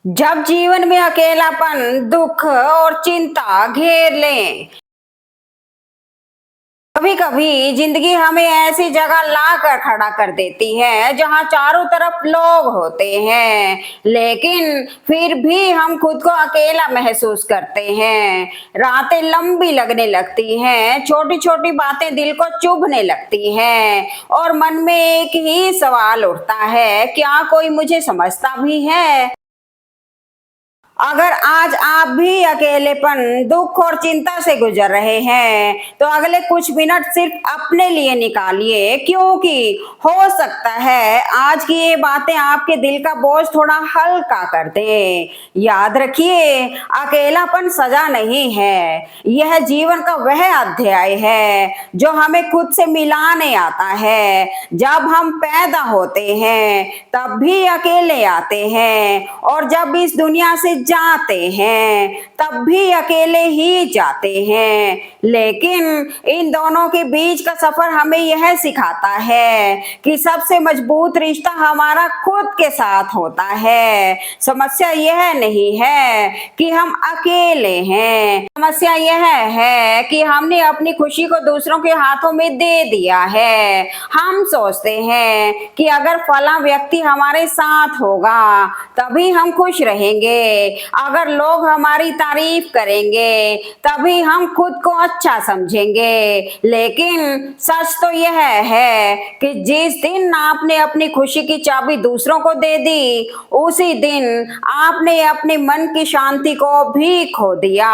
जब जीवन में अकेलापन, दुख और चिंता घेर लें, कभी-कभी जिंदगी हमें ऐसी जगह ला कर खड़ा कर देती है जहां चारों तरफ लोग होते हैं, लेकिन फिर भी हम खुद को अकेला महसूस करते हैं। रातें लंबी लगने लगती हैं, छोटी-छोटी बातें दिल को चुभने लगती हैं और मन में एक ही सवाल उठता है, क्या कोई मुझे समझता भी है? अगर आज आप भी अकेलेपन, दुख और चिंता से गुजर रहे हैं, तो अगले कुछ मिनट सिर्फ अपने लिए निकालिए, क्योंकि हो सकता है आज की ये बातें आपके दिल का बोझ थोड़ा हल्का कर दें। याद रखिए, अकेलापन सजा नहीं है, यह जीवन का वह अध्याय है जो हमें खुद से मिलाने आता है। जब हम पैदा होते हैं, तब भी अकेले आते हैं और जब इस दुनिया से जाते हैं तब भी अकेले ही जाते हैं, लेकिन इन दोनों के बीच का सफर हमें यह सिखाता है कि सबसे मजबूत रिश्ता हमारा खुद के साथ होता है। समस्या यह नहीं है कि हम अकेले हैं, समस्या यह है कि हमने अपनी खुशी को दूसरों के हाथों में दे दिया है। हम सोचते हैं कि अगर फला व्यक्ति हमारे साथ होगा तभी हम खुश रहेंगे, अगर लोग हमारी तारीफ करेंगे तभी हम खुद को अच्छा समझेंगे। लेकिन सच तो यह है कि जिस दिन आपने अपनी खुशी की चाबी दूसरों को दे दी, उसी दिन आपने अपने मन की शांति को भी खो दिया।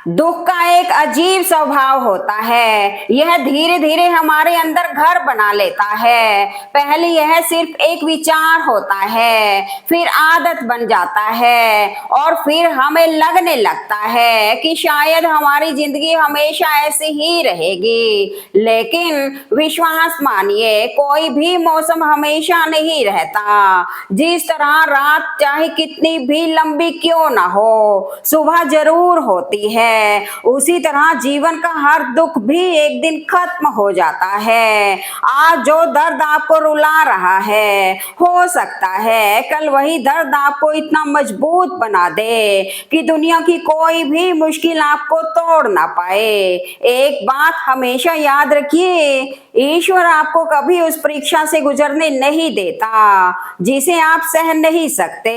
दुख का एक अजीब स्वभाव होता है, यह धीरे धीरे हमारे अंदर घर बना लेता है। पहले यह सिर्फ एक विचार होता है, फिर आदत बन जाता है और फिर हमें लगने लगता है कि शायद हमारी जिंदगी हमेशा ऐसी ही रहेगी। लेकिन विश्वास मानिए, कोई भी मौसम हमेशा नहीं रहता। जिस तरह रात चाहे कितनी भी लंबी क्यों ना हो, सुबह जरूर होती है, उसी तरह जीवन का हर दुख भी एक दिन खत्म हो जाता है। आज जो दर्द आपको रुला रहा है, हो सकता है कल वही दर्द आपको इतना मजबूत बना दे कि दुनिया की कोई भी मुश्किल आपको तोड़ ना पाए। एक बात हमेशा याद रखिए, ईश्वर आपको कभी उस परीक्षा से गुजरने नहीं देता जिसे आप सह नहीं सकते।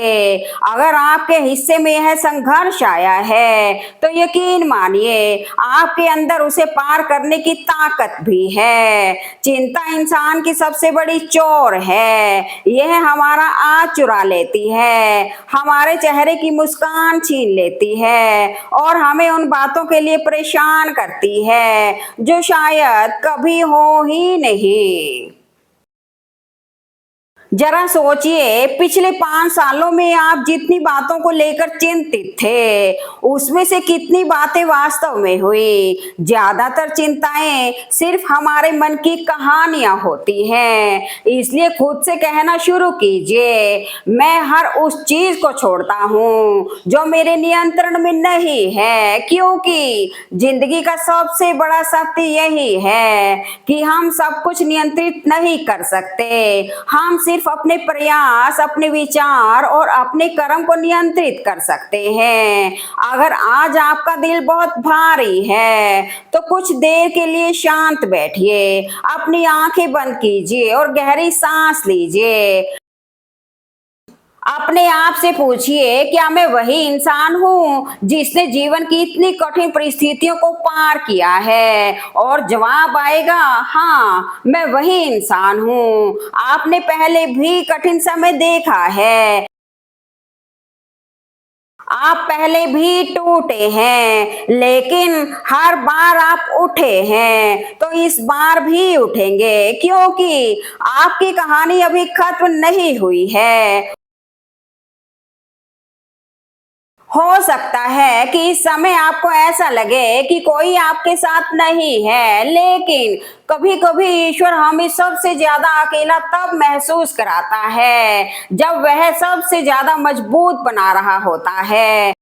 अगर आपके हिस्से में यह संघर्ष आया है, तो यकीन मानिए आपके अंदर उसे पार करने की ताकत भी है। चिंता इंसान की सबसे बड़ी चोर है, यह हमारा आज चुरा लेती है, हमारे चेहरे की मुस्कान छीन लेती है और हमें उन बातों के लिए परेशान करती है जो शायद कभी हो ही नहीं। जरा सोचिए, पिछले 5 सालों में आप जितनी बातों को लेकर चिंतित थे, उसमें से कितनी बातें वास्तव में हुई। ज्यादातर चिंताएं सिर्फ हमारे मन की कहानियां होती हैं। इसलिए खुद से कहना शुरू कीजिए, मैं हर उस चीज को छोड़ता हूँ जो मेरे नियंत्रण में नहीं है, क्योंकि जिंदगी का सबसे बड़ा सत्य यही है कि हम सब कुछ नियंत्रित नहीं कर सकते। हम सिर्फ अपने प्रयास, अपने विचार और अपने कर्म को नियंत्रित कर सकते हैं। अगर आज आपका दिल बहुत भारी है, तो कुछ देर के लिए शांत बैठिए, अपनी आंखें बंद कीजिए और गहरी सांस लीजिए। अपने आप से पूछिए, क्या मैं वही इंसान हूँ जिसने जीवन की इतनी कठिन परिस्थितियों को पार किया है? और जवाब आएगा, हाँ, मैं वही इंसान हूँ। आपने पहले भी कठिन समय देखा है, आप पहले भी टूटे हैं, लेकिन हर बार आप उठे हैं, तो इस बार भी उठेंगे, क्योंकि आपकी कहानी अभी खत्म नहीं हुई है। हो सकता है कि इस समय आपको ऐसा लगे कि कोई आपके साथ नहीं है, लेकिन कभी-कभी ईश्वर हमें सबसे ज्यादा अकेला तब महसूस कराता है जब वह सबसे ज्यादा मजबूत बना रहा होता है।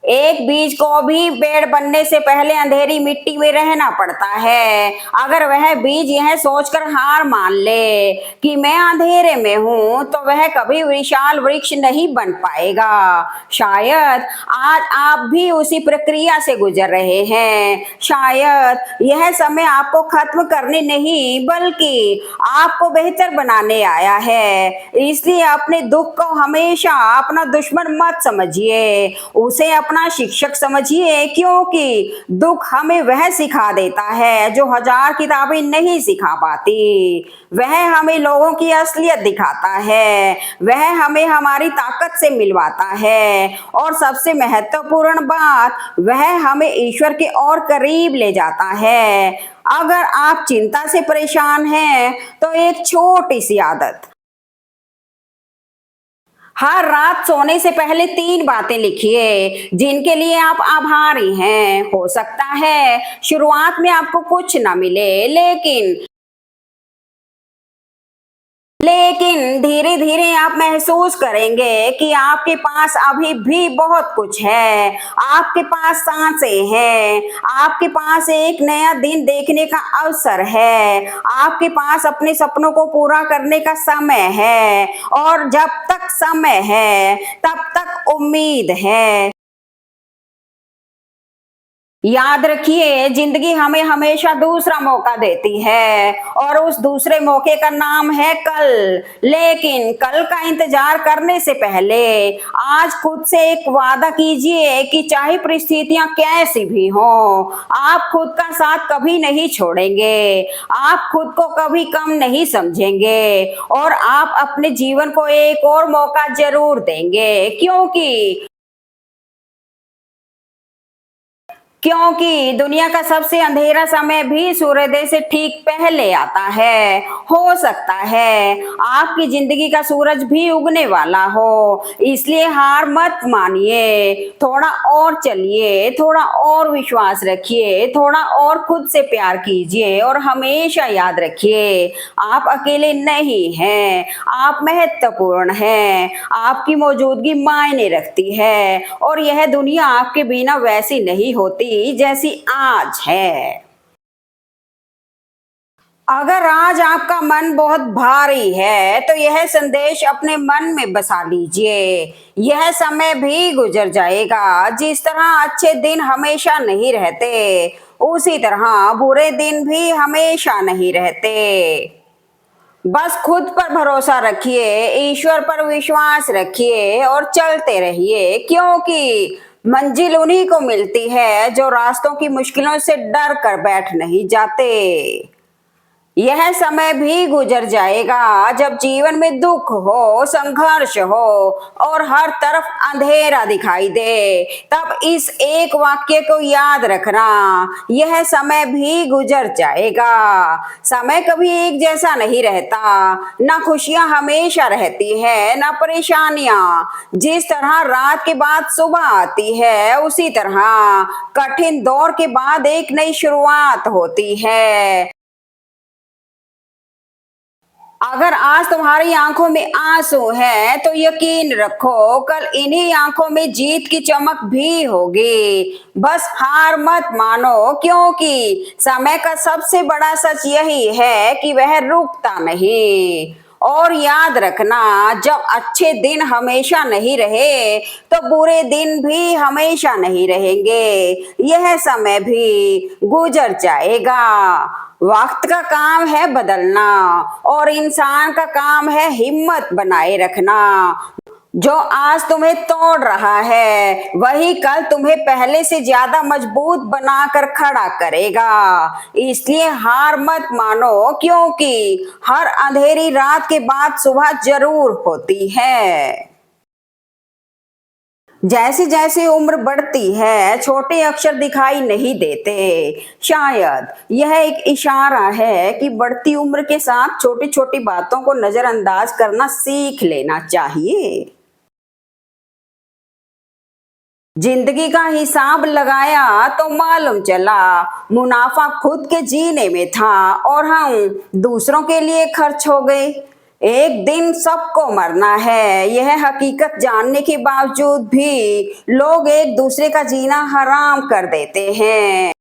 एक बीज को भी पेड़ बनने से पहले अंधेरी मिट्टी में रहना पड़ता है। अगर वह बीज यह सोचकर हार मान ले कि मैं अंधेरे में हूँ, तो वह कभी विशाल वृक्ष नहीं बन पाएगा। शायद आज आप भी उसी प्रक्रिया से गुजर रहे हैं। शायद यह समय आपको खत्म करने नहीं, बल्कि आपको बेहतर बनाने आया है। इसलिए अपने दुख को हमेशा अपना दुश्मन मत समझिए, उसे अपना शिक्षक समझिए, क्योंकि दुख हमें वह सिखा देता है जो हजार किताबें नहीं सिखा पाती। वह हमें लोगों की असलियत दिखाता है, वह हमें हमारी ताकत से मिलवाता है, और सबसे महत्वपूर्ण बात, वह हमें ईश्वर के और करीब ले जाता है। अगर आप चिंता से परेशान हैं, तो एक छोटी सी आदत, हर रात सोने से पहले 3 बातें लिखिए जिनके लिए आप आभारी हैं। हो सकता है शुरुआत में आपको कुछ ना मिले, लेकिन धीरे धीरे आप महसूस करेंगे कि आपके पास अभी भी बहुत कुछ है। आपके पास सांसें हैं, आपके पास एक नया दिन देखने का अवसर है, आपके पास अपने सपनों को पूरा करने का समय है, और जब तक समय है तब तक उम्मीद है। याद रखिए, जिंदगी हमें हमेशा दूसरा मौका देती है, और उस दूसरे मौके का नाम है कल। लेकिन कल का इंतजार करने से पहले आज खुद से एक वादा कीजिए कि चाहे परिस्थितियां कैसी भी हों, आप खुद का साथ कभी नहीं छोड़ेंगे, आप खुद को कभी कम नहीं समझेंगे, और आप अपने जीवन को एक और मौका जरूर देंगे, क्योंकि दुनिया का सबसे अंधेरा समय भी सूर्योदय से ठीक पहले आता है। हो सकता है आपकी जिंदगी का सूरज भी उगने वाला हो, इसलिए हार मत मानिए। थोड़ा और चलिए, थोड़ा और विश्वास रखिए, थोड़ा और खुद से प्यार कीजिए, और हमेशा याद रखिए, आप अकेले नहीं हैं, आप महत्वपूर्ण हैं। आपकी मौजूदगी मायने रखती है, और यह दुनिया आपके बिना वैसी नहीं होती जैसी आज है। अगर आज आपका मन बहुत भारी है, तो यह संदेश अपने मन में बसा लीजिए। यह समय भी गुजर जाएगा। जिस तरह अच्छे दिन हमेशा नहीं रहते, उसी तरह बुरे दिन भी हमेशा नहीं रहते। बस खुद पर भरोसा रखिए, ईश्वर पर विश्वास रखिए, और चलते रहिए, क्योंकि मंजिल उन्हीं को मिलती है जो रास्तों की मुश्किलों से डर कर बैठ नहीं जाते। यह समय भी गुजर जाएगा जब जीवन में दुख हो, संघर्ष हो, और हर तरफ अंधेरा दिखाई दे। तब इस एक वाक्य को याद रखना, यह समय भी गुजर जाएगा। समय कभी एक जैसा नहीं रहता, ना खुशियां हमेशा रहती है, ना परेशानियां। जिस तरह रात के बाद सुबह आती है, उसी तरह कठिन दौर के बाद एक नई शुरुआत होती है। अगर आज तुम्हारी आंखों में आंसू है, तो यकीन रखो कल इन्हीं आंखों में जीत की चमक भी होगी। बस हार मत मानो, क्योंकि समय का सबसे बड़ा सच यही है कि वह रुकता नहीं। और याद रखना, जब अच्छे दिन हमेशा नहीं रहे, तो बुरे दिन भी हमेशा नहीं रहेंगे। यह समय भी गुजर जाएगा। वक्त का काम है बदलना, और इंसान का काम है हिम्मत बनाए रखना। जो आज तुम्हें तोड़ रहा है, वही कल तुम्हें पहले से ज्यादा मजबूत बनाकर खड़ा करेगा। इसलिए हार मत मानो, क्योंकि हर अंधेरी रात के बाद सुबह जरूर होती है। जैसे जैसे उम्र बढ़ती है, छोटे अक्षर दिखाई नहीं देते। शायद यह एक इशारा है कि बढ़ती उम्र के साथ छोटी छोटी बातों को नजरअंदाज करना सीख लेना चाहिए। जिंदगी का हिसाब लगाया तो मालूम चला मुनाफा खुद के जीने में था, और हम दूसरों के लिए खर्च हो गए। एक दिन सबको मरना है, यह हकीकत जानने के बावजूद भी लोग एक दूसरे का जीना हराम कर देते हैं।